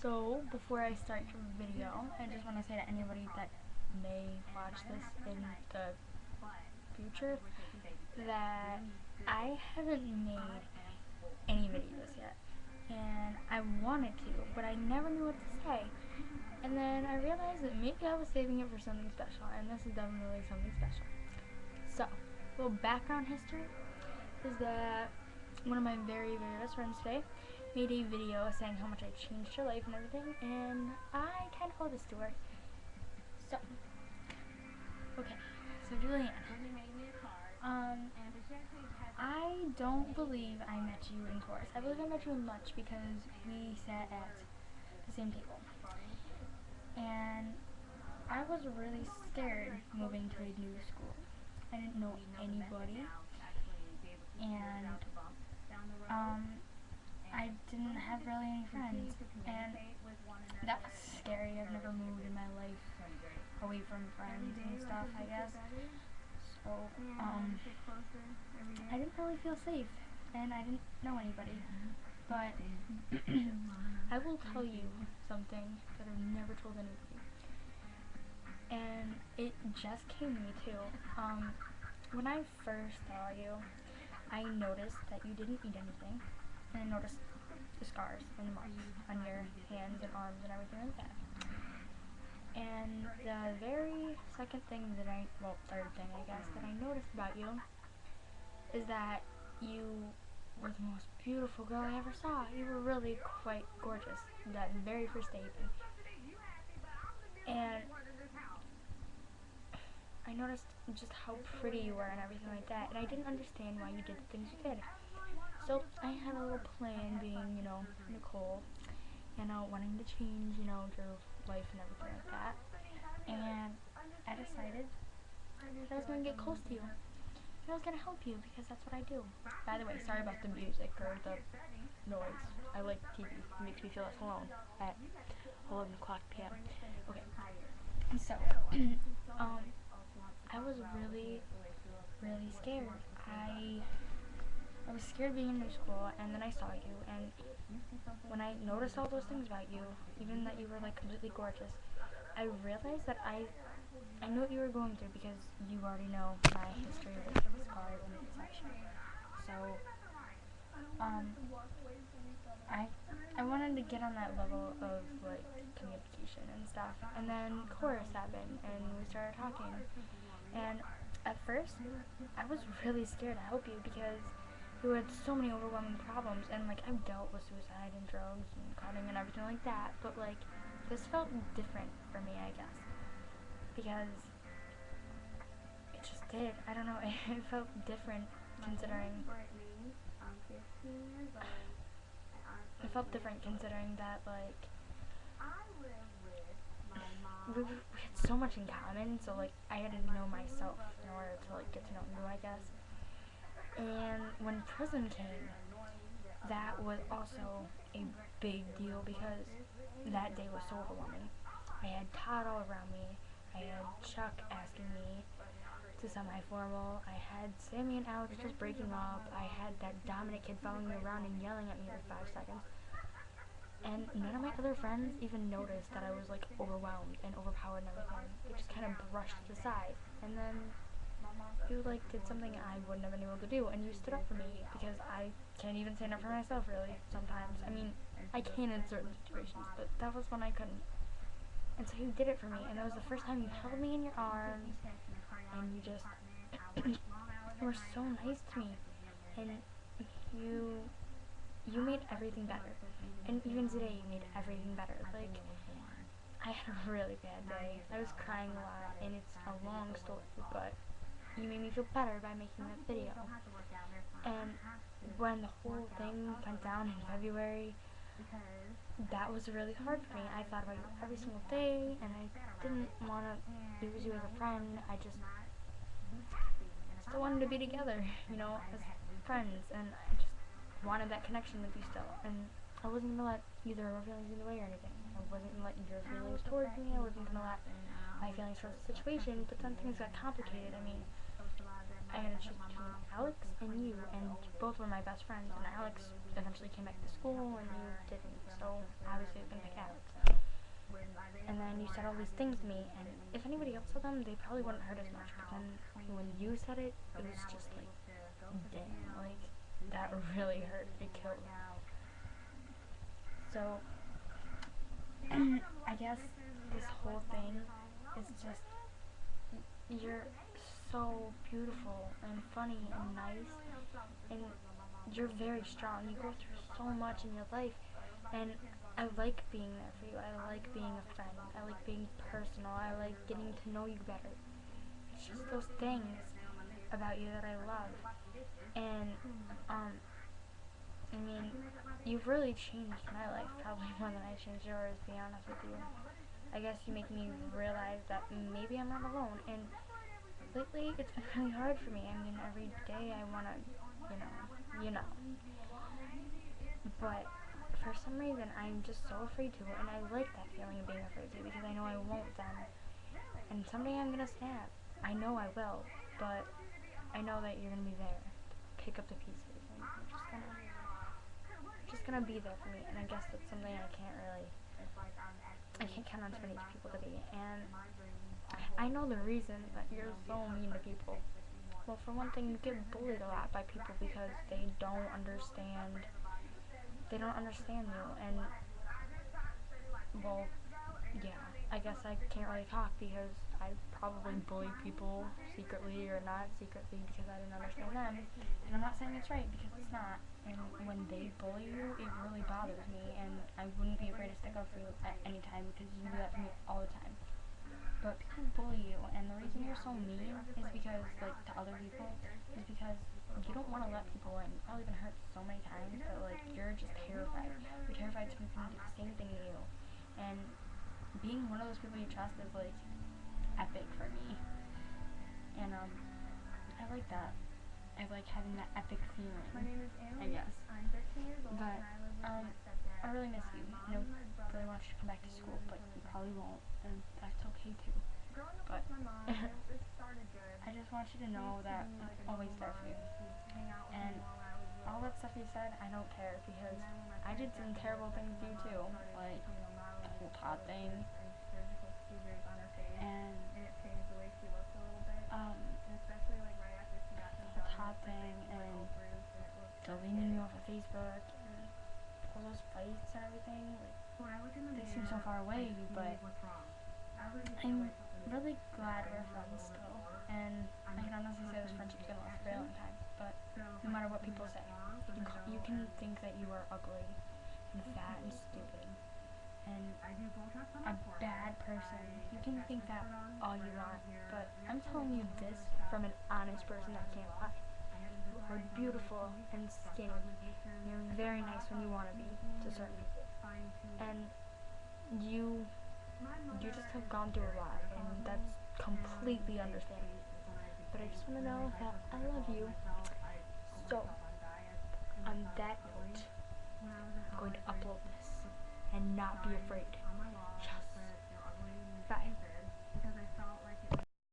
So, before I start the video, I just want to say to anybody that may watch this in the future that I haven't made any videos yet. And I wanted to, but I never knew what to say. And then I realized that maybe I was saving it for something special, and this is definitely something special. So, a little background history is that one of my very, very best friends today made a video saying how much I changed her life and everything, and I kind of owe this to her. So, okay, so Julianne, I don't believe I met you in chorus. I believe I met you in lunch because we sat at the same table. And I was really scared moving to a new school. I didn't know anybody, and I didn't have really any friends, and that was scary. I've never moved in my life away from friends and stuff, I guess. So, I didn't really feel safe, and I didn't know anybody. But I will tell you something that I've never told anybody, and it just came to me too. When I first saw you, I noticed that you didn't eat anything, and I noticed the scars and the marks on your hands and arms and everything like that. And the very second thing that third thing I guess, that I noticed about you is that you were the most beautiful girl I ever saw. You were really quite gorgeous that very first day even. And I noticed just how pretty you were and everything like that, and I didn't understand why you did the things you did. So I had a little plan being, Nicole, wanting to change, your life and everything like that. And I decided that I was going to get close to you. And I was going to help you because that's what I do. By the way, sorry about the music or the noise. I like TV. It makes me feel less alone at 11 o'clock p.m. Okay. So, I was really, really scared. I was scared being in new school, and then I saw you, and when I noticed all those things about you, even that you were like completely gorgeous, I realized that I knew what you were going through because you already know my history with scars and such. So, I wanted to get on that level of like communication and stuff, and then chorus happened, and we started talking, and at first I was really scared to help you because you had so many overwhelming problems, and like I've dealt with suicide and drugs and cutting and everything like that, but like this felt different for me, I guess, because it just did. I don't know, it felt different considering that like we had so much in common, so like I had to know myself in order to like get to know you, I guess. And when prison came, that was also a big deal because that day was so overwhelming. I had Todd all around me, I had Chuck asking me to semi-formal, I had Sammy and Alex just breaking up, I had that Dominic kid following me around and yelling at me every 5 seconds. And none of my other friends even noticed that I was like overwhelmed and overpowered and everything. They just kind of brushed it aside. And then you like did something I would never been able to do, and you stood up for me because I can't even stand up for myself really sometimes. I mean, I can in certain situations, but that was when I couldn't. And so you did it for me, and that was the first time you held me in your arms, and you just you were so nice to me, and you made everything better. And even today, you made everything better. Like, I had a really bad day. I was crying a lot, and it's a long story, but you made me feel better by making that video. And when the whole thing went down in February, that was really hard for me. I thought about you every single day, and I didn't want to lose you as a friend. I just still wanted to be together, as friends, and I just wanted that connection with you still. And I wasn't going to let either of our feelings get away or anything. I wasn't going to let your feelings towards me. I wasn't going to let my feelings towards the situation, but then things got complicated. I mean, I had to choose between Alex and you, and both were my best friends, and Alex eventually came back to school, and you didn't, so obviously I was gonna pick Alex. And then you said all these things to me, and if anybody else said them, they probably wouldn't hurt as much, but then when you said it, it was just like, damn, like, that really hurt, it killed. So, I guess this whole thing is just, you're so beautiful and funny and nice, and you're very strong. You go through so much in your life, and I like being there for you. I like being a friend. I like being personal. I like getting to know you better. It's just those things about you that I love. And, I mean, you've really changed my life, probably more than I changed yours, to be honest with you. I guess you make me realize that maybe I'm not alone, and lately it's been really hard for me. I mean, every day I want to, you know, but for some reason I'm just so afraid to, and I like that feeling of being afraid to, because I know I won't then, and someday I'm gonna snap. I know I will, but I know that you're gonna be there to pick up the pieces, and you're just gonna be there for me, and I guess that's something I can't count on too many people to be. And I know the reason that you're so mean to people. Well, for one thing, you get bullied a lot by people because they don't understand you, and, well, yeah, I guess I can't really talk because I probably bullied people secretly or not secretly because I didn't understand them, and I'm not saying it's right because it's not, and when they bully you, it really bothers me, and I wouldn't be afraid to stick up for you at any time because you do that for me all the time. But people bully you, and the reason you're so mean is because, like, to other people, is because you don't want to let people in. You've probably been hurt so many times, but, like, you're just terrified. You're terrified someone's going to do the same thing to you. And being one of those people you trust is, like, epic for me. And, I like that. I like having that epic feeling, I guess. But, I really miss you. I really want you to come back to school, but you probably won't, and that's okay too. But I just want you to know that I'm always there for you. And all that stuff you said, I don't care, because I did some terrible things to you too, like the whole Todd thing, and the whole Todd thing, and deleting you off of Facebook, and all those fights and everything. Like, they seem so far away, but I'm really glad we're friends still, and I can honestly say this friendship's gonna last a very long time. But no matter what people say, you can think that you are ugly and fat and stupid and a bad person. You can think that all you want, but I'm telling you this from an honest person that can't lie. You are beautiful and skinny. You're very nice when you want to be to certain people, and you just have gone through a lot, and that's completely understandable. But I just want to know that I love you. So, on that note, I'm going to upload this and not be afraid. Just